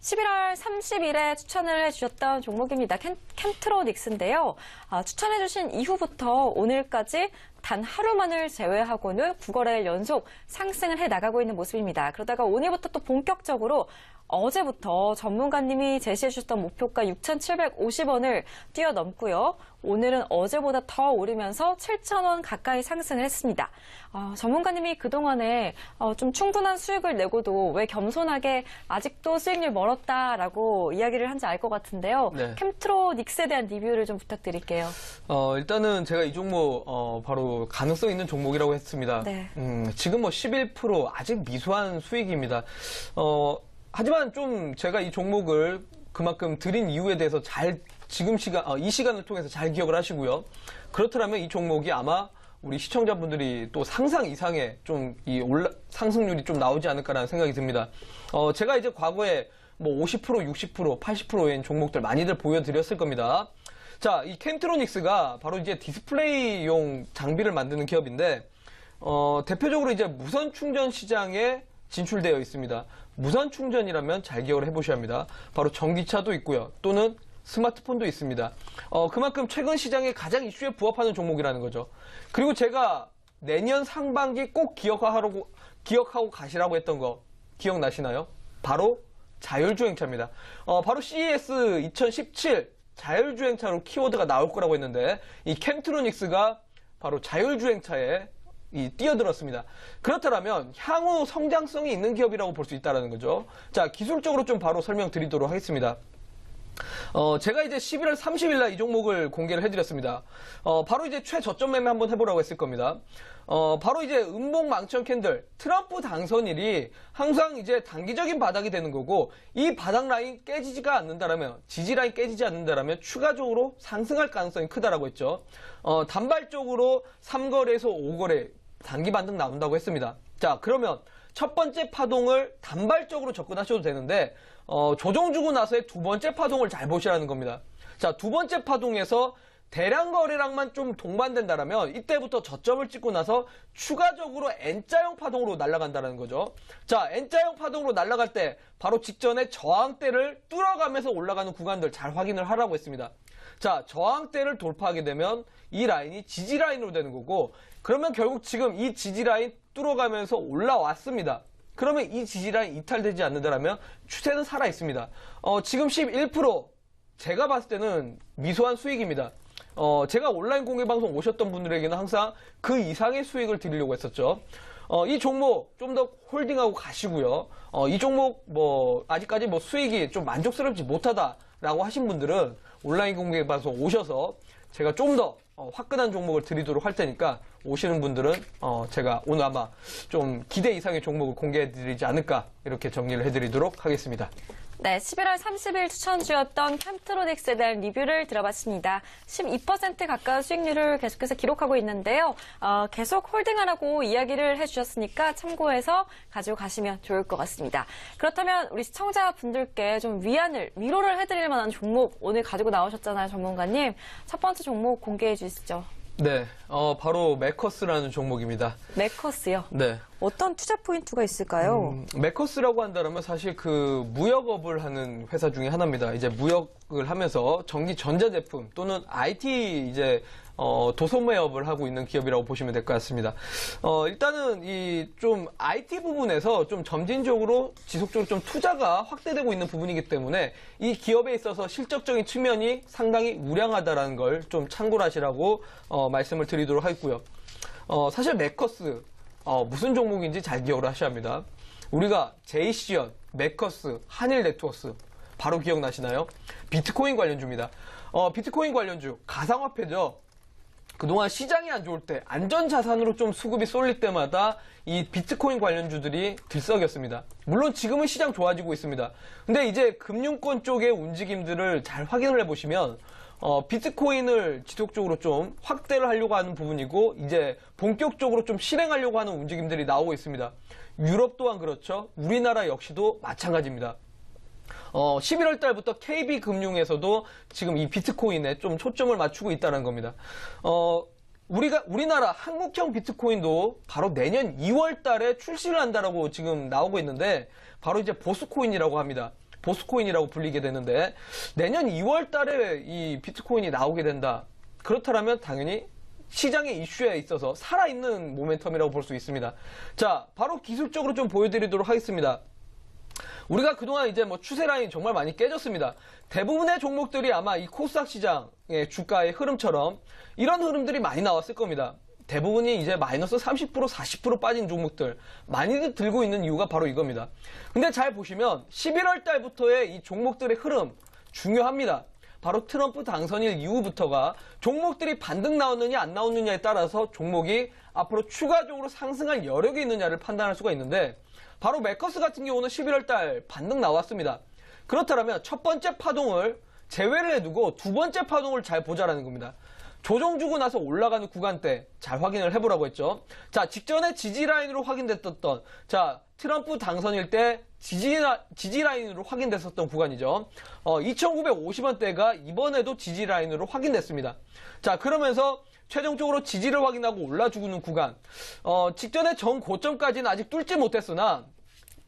11월 30일에 추천을 해주셨던 종목입니다. 캠트로닉스인데요. 추천해주신 이후부터 오늘까지 단 하루만을 제외하고는 9거래일 연속 상승을 해나가고 있는 모습입니다. 그러다가 오늘부터 또 본격적으로 어제부터 전문가님이 제시해주셨던 목표가 6,750원을 뛰어넘고요. 오늘은 어제보다 더 오르면서 7,000원 가까이 상승을 했습니다. 전문가님이 그동안에 좀 충분한 수익을 내고도 왜 겸손하게 아직도 수익률 멀었다라고 이야기를 한지 알 것 같은데요. 네. 캠트로닉스에 대한 리뷰를 좀 부탁드릴게요. 일단은 제가 이 종목 바로 가능성 있는 종목이라고 했습니다. 네. 지금 뭐 11% 아직 미소한 수익입니다. 하지만 좀 제가 이 종목을 그만큼 드린 이유에 대해서 이 시간을 통해서 잘 기억을 하시고요. 그렇더라면 이 종목이 아마 우리 시청자분들이 또 상상 이상의 좀 상승률이 좀 나오지 않을까라는 생각이 듭니다. 제가 이제 과거에 뭐 50%, 60%, 80%인 종목들 많이들 보여드렸을 겁니다. 자, 이 캠트로닉스가 바로 이제 디스플레이용 장비를 만드는 기업인데, 대표적으로 이제 무선 충전 시장에 진출되어 있습니다. 무선 충전이라면 잘 기억을 해보셔야 합니다. 바로 전기차도 있고요. 또는 스마트폰도 있습니다. 그만큼 최근 시장에 가장 이슈에 부합하는 종목이라는 거죠. 그리고 제가 내년 상반기 꼭 기억하고 가시라고 했던 거 기억나시나요? 바로 자율주행차입니다. 바로 CES 2017 자율주행차로 키워드가 나올 거라고 했는데 이 캠트로닉스가 바로 자율주행차에 뛰어들었습니다. 그렇다면 향후 성장성이 있는 기업이라고 볼 수 있다는 거죠. 자, 기술적으로 좀 바로 설명드리도록 하겠습니다. 제가 이제 11월 30일 날 이 종목을 공개를 해드렸습니다. 바로 이제 최저점 매매 한번 해보라고 했을 겁니다. 바로 이제 음봉 망천 캔들, 트럼프 당선일이 항상 이제 단기적인 바닥이 되는 거고, 이 바닥 라인 깨지지가 않는다라면, 지지 라인 깨지지 않는다라면 추가적으로 상승할 가능성이 크다라고 했죠. 단발적으로 3거래에서 5거래 단기 반등 나온다고 했습니다. 자, 그러면 첫 번째 파동을 단발적으로 접근하셔도 되는데, 조정 주고 나서의 두 번째 파동을 잘 보시라는 겁니다. 자, 두 번째 파동에서 대량 거래량만 좀 동반된다라면 이때부터 저점을 찍고 나서 추가적으로 N자형 파동으로 날아간다는 거죠. 자, N자형 파동으로 날아갈 때 바로 직전에 저항대를 뚫어가면서 올라가는 구간들 잘 확인을 하라고 했습니다. 자, 저항대를 돌파하게 되면 이 라인이 지지 라인으로 되는 거고, 그러면 결국 지금 이 지지 라인 뚫어가면서 올라왔습니다. 그러면 이 지지라인 이탈되지 않는다면 추세는 살아 있습니다. 지금 11% 제가 봤을 때는 미소한 수익입니다. 제가 온라인 공개 방송 오셨던 분들에게는 항상 그 이상의 수익을 드리려고 했었죠. 이 종목 좀 더 홀딩하고 가시고요. 이 종목 아직까지 수익이 좀 만족스럽지 못하다라고 하신 분들은 온라인 공개 방송 오셔서 제가 좀 더 화끈한 종목을 드리도록 할 테니까 오시는 분들은 제가 오늘 아마 좀 기대 이상의 종목을 공개해드리지 않을까 이렇게 정리를 해드리도록 하겠습니다. 네, 11월 30일 추천주였던 캠트로닉스에 대한 리뷰를 들어봤습니다. 12% 가까운 수익률을 계속해서 기록하고 있는데요. 계속 홀딩하라고 이야기를 해주셨으니까 참고해서 가지고 가시면 좋을 것 같습니다. 그렇다면 우리 시청자분들께 좀 위로를 해드릴 만한 종목 오늘 가지고 나오셨잖아요, 전문가님. 첫 번째 종목 공개해 주시죠. 네, 바로 메커스라는 종목입니다. 메커스요? 네. 어떤 투자 포인트가 있을까요? 메커스라고 한다면 사실 그 무역업을 하는 회사 중에 하나입니다. 이제 무역을 하면서 전기 전자제품 또는 IT 이제 도소매업을 하고 있는 기업이라고 보시면 될 것 같습니다. 일단은 이 좀 IT 부분에서 좀 점진적으로 지속적으로 좀 투자가 확대되고 있는 부분이기 때문에 이 기업에 있어서 실적적인 측면이 상당히 우량하다라는 걸 좀 참고를 하시라고 말씀을 드리도록 하겠고요. 사실 메커스 무슨 종목인지 잘 기억을 하셔야 합니다. 우리가 제이시언, 메커스, 한일네트워크스 바로 기억나시나요? 비트코인 관련주입니다. 비트코인 관련주, 가상화폐죠. 그동안 시장이 안 좋을 때 안전자산으로 좀 수급이 쏠릴 때마다 이 비트코인 관련주들이 들썩였습니다. 물론 지금은 시장 좋아지고 있습니다. 근데 이제 금융권 쪽의 움직임들을 잘 확인을 해보시면 비트코인을 지속적으로 좀 확대를 하려고 하는 부분이고 이제 본격적으로 좀 실행하려고 하는 움직임들이 나오고 있습니다. 유럽 또한 그렇죠. 우리나라 역시도 마찬가지입니다. 11월 달부터 KB금융에서도 지금 이 비트코인에 좀 초점을 맞추고 있다는 겁니다. 우리나라 한국형 비트코인도 바로 내년 2월 달에 출시를 한다라고 지금 나오고 있는데 바로 이제 보스코인이라고 합니다. 보스코인이라고 불리게 되는데 내년 2월 달에 이 비트코인이 나오게 된다. 그렇다면 당연히 시장의 이슈에 있어서 살아있는 모멘텀이라고 볼 수 있습니다. 자, 바로 기술적으로 좀 보여드리도록 하겠습니다. 우리가 그동안 이제 뭐 추세 라인 정말 많이 깨졌습니다. 대부분의 종목들이 아마 이 코스닥 시장의 주가의 흐름처럼 이런 흐름들이 많이 나왔을 겁니다. 대부분이 이제 마이너스 30%, 40% 빠진 종목들 많이들 들고 있는 이유가 바로 이겁니다. 근데 잘 보시면 11월 달부터의 이 종목들의 흐름 중요합니다. 바로 트럼프 당선일 이후부터가 종목들이 반등 나오느냐 안 나오느냐에 따라서 종목이 앞으로 추가적으로 상승할 여력이 있느냐를 판단할 수가 있는데 바로 메커스 같은 경우는 11월 달 반등 나왔습니다. 그렇다면 첫 번째 파동을 제외를 해두고 두 번째 파동을 잘 보자라는 겁니다. 조정 주고 나서 올라가는 구간대 잘 확인을 해보라고 했죠. 자, 직전에 지지 라인으로 확인됐던 자, 트럼프 당선일 때 지지 라인으로 확인됐었던 구간이죠. 2,950원대가 이번에도 지지 라인으로 확인됐습니다. 자, 그러면서 최종적으로 지지를 확인하고 올라주는 구간. 직전에 전 고점까지는 아직 뚫지 못했으나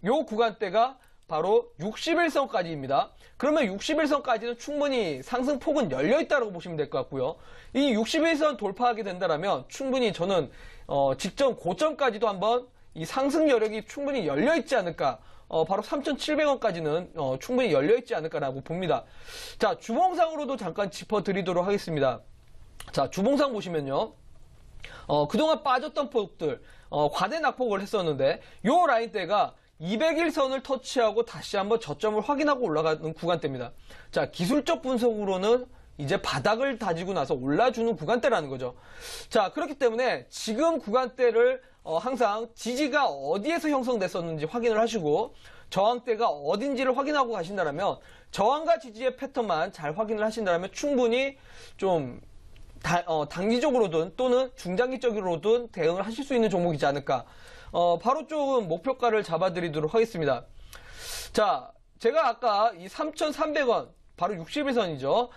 요 구간대가 바로 61선까지입니다. 그러면 61선까지는 충분히 상승폭은 열려있다고 보시면 될 것 같고요. 이 61선 돌파하게 된다면 충분히 저는 직전 고점까지도 한번 이 상승 여력이 충분히 열려있지 않을까. 바로 3,700원까지는 충분히 열려있지 않을까라고 봅니다. 자, 주봉상으로도 잠깐 짚어드리도록 하겠습니다. 자, 주봉상 보시면요. 그동안 빠졌던 폭들, 과대 낙폭을 했었는데, 요 라인대가 200일선을 터치하고 다시 한번 저점을 확인하고 올라가는 구간대입니다. 자, 기술적 분석으로는 이제 바닥을 다지고 나서 올라주는 구간대라는 거죠. 자, 그렇기 때문에 지금 구간대를 항상 지지가 어디에서 형성됐었는지 확인을 하시고 저항대가 어딘지를 확인하고 가신다면 저항과 지지의 패턴만 잘 확인을 하신다면 충분히 좀 단기적으로든 또는 중장기적으로든 대응을 하실 수 있는 종목이지 않을까. 바로 조금 목표가를 잡아드리도록 하겠습니다. 자, 제가 아까 이 3,300원 바로 61선이죠.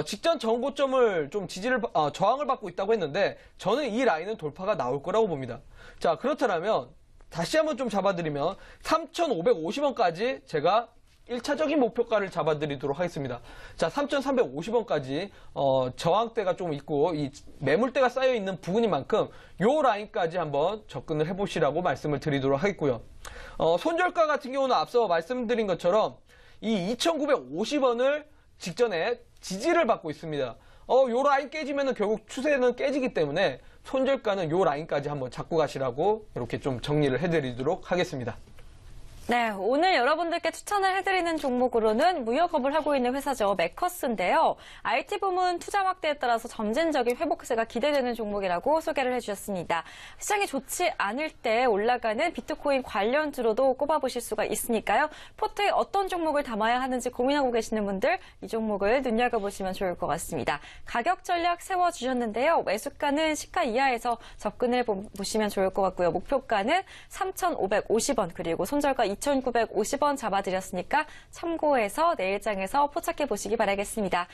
직전 정고점을 좀 저항을 받고 있다고 했는데 저는 이 라인은 돌파가 나올 거라고 봅니다. 자, 그렇다면 다시 한번 좀 잡아드리면 3,550원까지 제가 1차적인 목표가를 잡아드리도록 하겠습니다. 자, 3,350원까지 저항대가 좀 있고 이 매물대가 쌓여있는 부분인 만큼 요 라인까지 한번 접근을 해보시라고 말씀을 드리도록 하겠고요. 손절가 같은 경우는 앞서 말씀드린 것처럼 이 2,950원을 직전에 지지를 받고 있습니다. 요 라인 깨지면 결국 추세는 깨지기 때문에 손절가는 요 라인까지 한번 잡고 가시라고 이렇게 좀 정리를 해드리도록 하겠습니다. 네, 오늘 여러분들께 추천을 해드리는 종목으로는 무역업을 하고 있는 회사죠. 메커스인데요. IT 부문 투자 확대에 따라서 점진적인 회복세가 기대되는 종목이라고 소개를 해주셨습니다. 시장이 좋지 않을 때 올라가는 비트코인 관련주로도 꼽아보실 수가 있으니까요. 포트에 어떤 종목을 담아야 하는지 고민하고 계시는 분들 이 종목을 눈여겨보시면 좋을 것 같습니다. 가격 전략 세워주셨는데요. 매수가는 시가 이하에서 접근을 보시면 좋을 것 같고요. 목표가는 3,550원 그리고 손절가 2,950원 잡아드렸으니까 참고해서 내일장에서 포착해 보시기 바라겠습니다.